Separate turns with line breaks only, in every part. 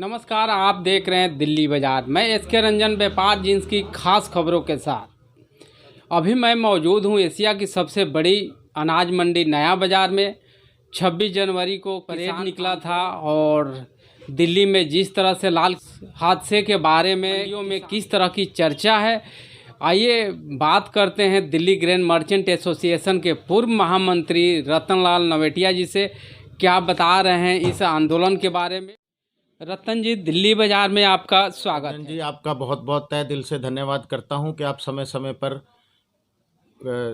नमस्कार, आप देख रहे हैं दिल्ली बाजार। मैं एसके रंजन व्यापार जींस की खास खबरों के साथ। अभी मैं मौजूद हूं एशिया की सबसे बड़ी अनाज मंडी नया बाज़ार में। 26 जनवरी को परेड निकला था और दिल्ली में जिस तरह से लाल हादसे के बारे में किस तरह की चर्चा है, आइए बात करते हैं दिल्ली ग्रेन मर्चेंट एसोसिएशन के पूर्व महामंत्री रतन लाल नवेटिया जी से। क्या बता रहे हैं इस आंदोलन के बारे में। रतन जी, दिल्ली बाजार में आपका स्वागत है।
जी, आपका बहुत बहुत तहे दिल से धन्यवाद करता हूं कि आप समय समय पर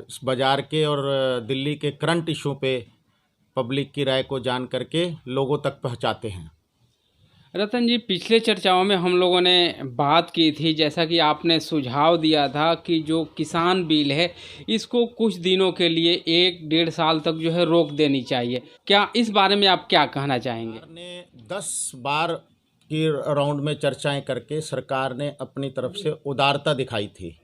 इस बाज़ार के और दिल्ली के करंट इशू पे पब्लिक की राय को जान करके लोगों तक पहुंचाते हैं।
रतन जी, पिछले चर्चाओं में हम लोगों ने बात की थी, जैसा कि आपने सुझाव दिया था कि जो किसान बिल है इसको कुछ दिनों के लिए 1-1.5 साल तक जो है रोक देनी चाहिए। क्या इस बारे में आप क्या कहना चाहेंगे।
ने 10 बार की राउंड में चर्चाएं करके सरकार ने अपनी तरफ से उदारता दिखाई थी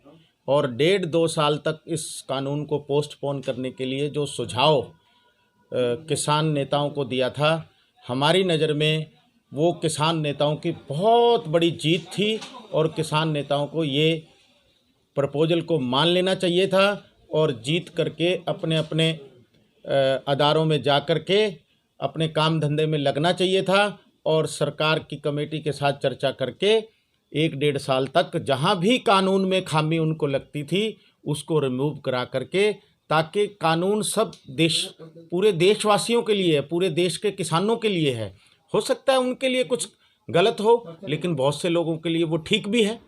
और 1.5-2 साल तक इस कानून को पोस्टपोन करने के लिए जो सुझाव किसान नेताओं को दिया था, हमारी नज़र में वो किसान नेताओं की बहुत बड़ी जीत थी और किसान नेताओं को ये प्रपोजल को मान लेना चाहिए था और जीत करके अपने अपने अदारों में जा कर के अपने काम धंधे में लगना चाहिए था और सरकार की कमेटी के साथ चर्चा करके 1-1.5 साल तक जहां भी कानून में खामी उनको लगती थी उसको रिमूव करा करके, ताकि कानून सब पूरे देशवासियों के लिए है, पूरे देश के किसानों के लिए है। हो सकता है उनके लिए कुछ गलत हो, लेकिन बहुत से लोगों के लिए वो ठीक भी है।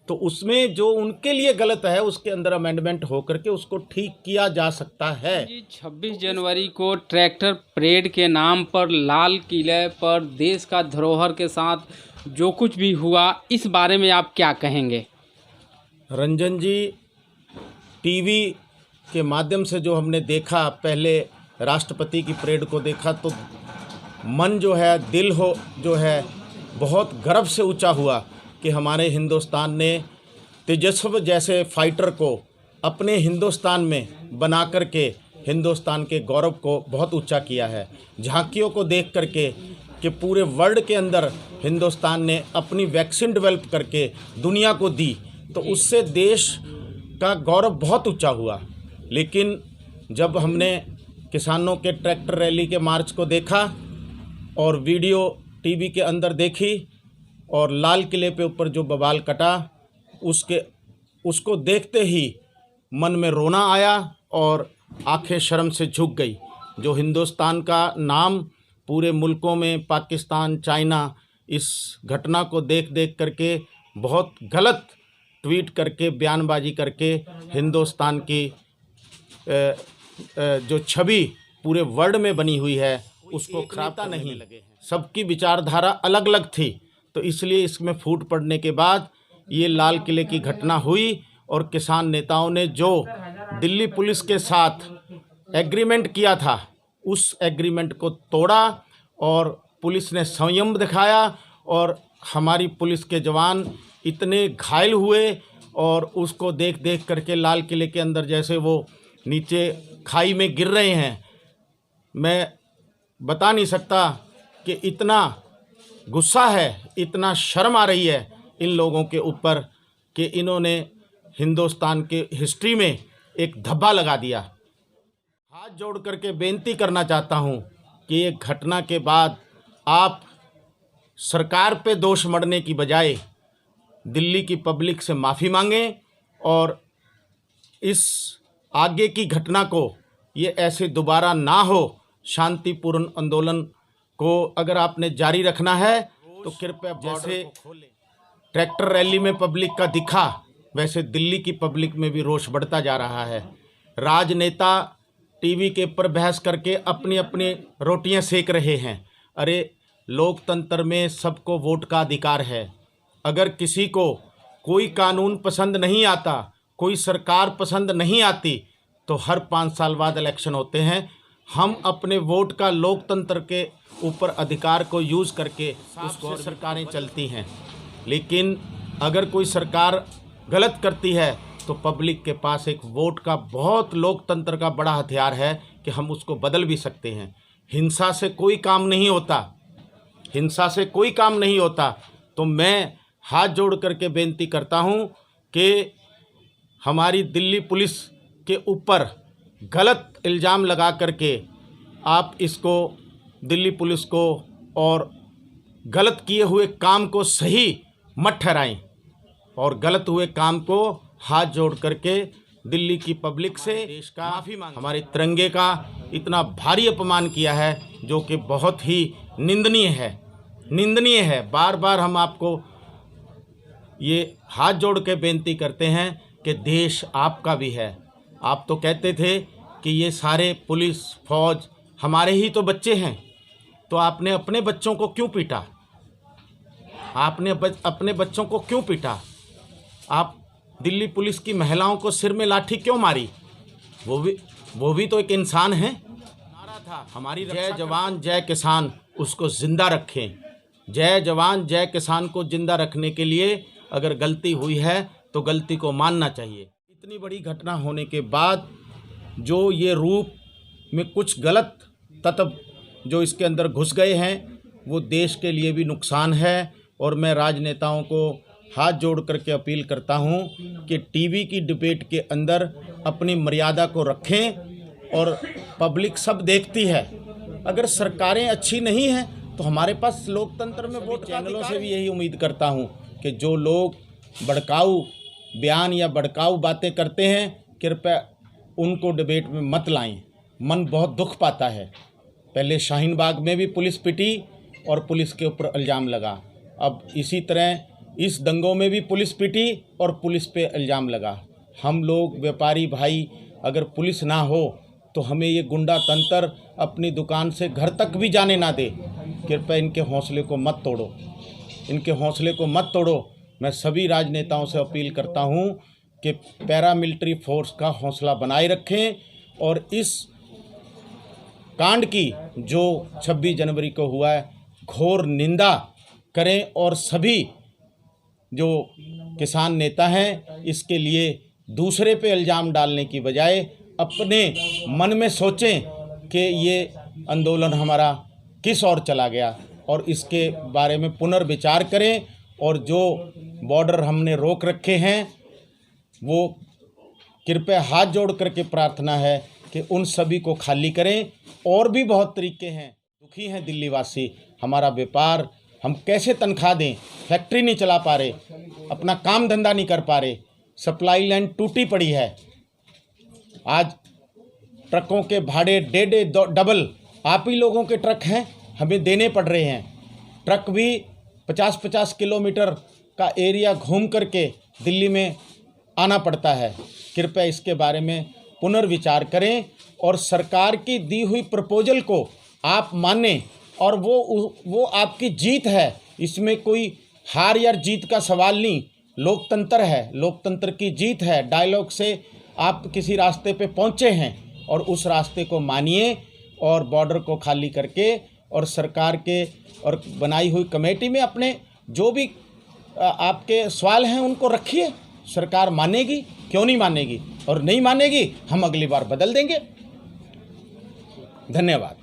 तो उसमें जो उनके लिए गलत है उसके अंदर अमेंडमेंट हो करके उसको ठीक किया जा सकता है।
26 जनवरी को ट्रैक्टर परेड के नाम पर लाल किले पर देश का धरोहर के साथ जो कुछ भी हुआ, इस बारे में आप क्या कहेंगे।
रंजन जी, टीवी के माध्यम से जो हमने देखा, पहले राष्ट्रपति की परेड को देखा तो मन जो है, दिल हो जो है, बहुत गर्व से ऊंचा हुआ कि हमारे हिंदुस्तान ने तेजस्वी जैसे फाइटर को अपने हिंदुस्तान में बना करके हिंदुस्तान के गौरव को बहुत ऊंचा किया है। झांकियों को देख करके कि पूरे वर्ल्ड के अंदर हिंदुस्तान ने अपनी वैक्सीन डेवलप करके दुनिया को दी, तो उससे देश का गौरव बहुत ऊंचा हुआ। लेकिन जब हमने किसानों के ट्रैक्टर रैली के मार्च को देखा और वीडियो टीवी के अंदर देखी और लाल किले पे ऊपर जो बवाल कटा, उसको देखते ही मन में रोना आया और आंखें शर्म से झुक गई। जो हिंदुस्तान का नाम पूरे मुल्कों में, पाकिस्तान, चाइना, इस घटना को देख देख करके बहुत गलत ट्वीट करके, बयानबाजी करके हिंदुस्तान की जो छवि पूरे वर्ल्ड में बनी हुई है उसको खराब नहीं लगे। सबकी विचारधारा अलग अलग थी, तो इसलिए इसमें फूट पड़ने के बाद ये लाल किले की घटना हुई और किसान नेताओं ने जो दिल्ली पुलिस के साथ एग्रीमेंट किया था उस एग्रीमेंट को तोड़ा और पुलिस ने संयम दिखाया और हमारी पुलिस के जवान इतने घायल हुए और उसको देख देख करके लाल किले के अंदर जैसे वो नीचे खाई में गिर रहे हैं, मैं बता नहीं सकता कि इतना गुस्सा है, इतना शर्म आ रही है इन लोगों के ऊपर कि इन्होंने हिंदुस्तान के हिस्ट्री में एक धब्बा लगा दिया। हाथ जोड़ करके बेनती करना चाहता हूं कि ये घटना के बाद आप सरकार पे दोष मढ़ने की बजाय दिल्ली की पब्लिक से माफ़ी मांगें और इस आगे की घटना को ये ऐसे दोबारा ना हो। शांतिपूर्ण आंदोलन को अगर आपने जारी रखना है तो कृपया, जैसे ट्रैक्टर रैली में पब्लिक का दिखा, वैसे दिल्ली की पब्लिक में भी रोष बढ़ता जा रहा है। राजनेता टीवी के ऊपर बहस करके अपनी अपनी रोटियां सेक रहे हैं। अरे, लोकतंत्र में सबको वोट का अधिकार है। अगर किसी को कोई कानून पसंद नहीं आता, कोई सरकार पसंद नहीं आती, तो हर 5 साल बाद इलेक्शन होते हैं। हम अपने वोट का लोकतंत्र के ऊपर अधिकार को यूज़ करके उसको सरकारें चलती हैं। लेकिन अगर कोई सरकार गलत करती है तो पब्लिक के पास एक वोट का, बहुत लोकतंत्र का बड़ा हथियार है कि हम उसको बदल भी सकते हैं। हिंसा से कोई काम नहीं होता। हिंसा से कोई काम नहीं होता। तो मैं हाथ जोड़ करके बेनती करता हूं कि हमारी दिल्ली पुलिस के ऊपर गलत इल्ज़ाम लगा करके आप इसको दिल्ली पुलिस को और गलत किए हुए काम को सही मत ठहराएं और गलत हुए काम को हाथ जोड़ करके दिल्ली की पब्लिक से देश का माफ़ी मांग। हमारे तिरंगे का इतना भारी अपमान किया है जो कि बहुत ही निंदनीय है। बार बार हम आपको ये हाथ जोड़ के बेनती करते हैं कि देश आपका भी है। आप तो कहते थे कि ये सारे पुलिस फौज हमारे ही तो बच्चे हैं, तो आपने अपने बच्चों को क्यों पीटा? आपने अपने बच्चों को क्यों पीटा? आप दिल्ली पुलिस की महिलाओं को सिर में लाठी क्यों मारी? वो भी तो एक इंसान है। नारा था हमारी जय जवान जय किसान, उसको ज़िंदा रखें। जय जवान जय किसान को ज़िंदा रखने के लिए अगर गलती हुई है तो गलती को मानना चाहिए। इतनी बड़ी घटना होने के बाद जो ये रूप में कुछ गलत तत्व जो इसके अंदर घुस गए हैं वो देश के लिए भी नुकसान है। और मैं राजनेताओं को हाथ जोड़ करके अपील करता हूं कि टीवी की डिबेट के अंदर अपनी मर्यादा को रखें और पब्लिक सब देखती है। अगर सरकारें अच्छी नहीं हैं तो हमारे पास लोकतंत्र में वोट। चैनलों से भी यही उम्मीद करता हूं कि जो लोग भड़काऊ बयान या भड़काऊ बातें करते हैं कृपया उनको डिबेट में मत लाएं। मन बहुत दुख पाता है। पहले शाहीन बाग में भी पुलिस पिटी और पुलिस के ऊपर इल्ज़ाम लगा, अब इसी तरह इस दंगों में भी पुलिस पिटी और पुलिस पे इल्ज़ाम लगा। हम लोग व्यापारी भाई अगर पुलिस ना हो तो हमें ये गुंडा तंत्र अपनी दुकान से घर तक भी जाने ना दे। कृपया इनके हौसले को मत तोड़ो, इनके हौसले को मत तोड़ो। मैं सभी राजनेताओं से अपील करता हूं कि पैरामिलिट्री फोर्स का हौसला बनाए रखें और इस कांड की जो 26 जनवरी को हुआ है घोर निंदा करें और सभी जो किसान नेता हैं इसके लिए दूसरे पे इल्ज़ाम डालने की बजाय अपने मन में सोचें कि ये आंदोलन हमारा किस ओर चला गया और इसके बारे में पुनर्विचार करें। और जो बॉर्डर हमने रोक रखे हैं वो कृपया हाथ जोड़ करके प्रार्थना है कि उन सभी को खाली करें। और भी बहुत तरीके हैं। दुखी हैं दिल्ली वासी, हमारा व्यापार हम कैसे तनख्वाह दें, फैक्ट्री नहीं चला पा रहे, अपना काम धंधा नहीं कर पा रहे, सप्लाई लाइन टूटी पड़ी है। आज ट्रकों के भाड़े डेढ़ डबल आप ही लोगों के ट्रक हैं, हमें देने पड़ रहे हैं। ट्रक भी 50-50 किलोमीटर का एरिया घूम करके दिल्ली में आना पड़ता है। कृपया इसके बारे में पुनर्विचार करें और सरकार की दी हुई प्रपोजल को आप मानें और वो आपकी जीत है। इसमें कोई हार या जीत का सवाल नहीं, लोकतंत्र है, लोकतंत्र की जीत है। डायलॉग से आप किसी रास्ते पे पहुंचे हैं और उस रास्ते को मानिए और बॉर्डर को खाली करके और सरकार के और बनाई हुई कमेटी में अपने जो भी आपके सवाल हैं उनको रखिए। सरकार मानेगी, क्यों नहीं मानेगी, और नहीं मानेगी हम अगली बार बदल देंगे। धन्यवाद।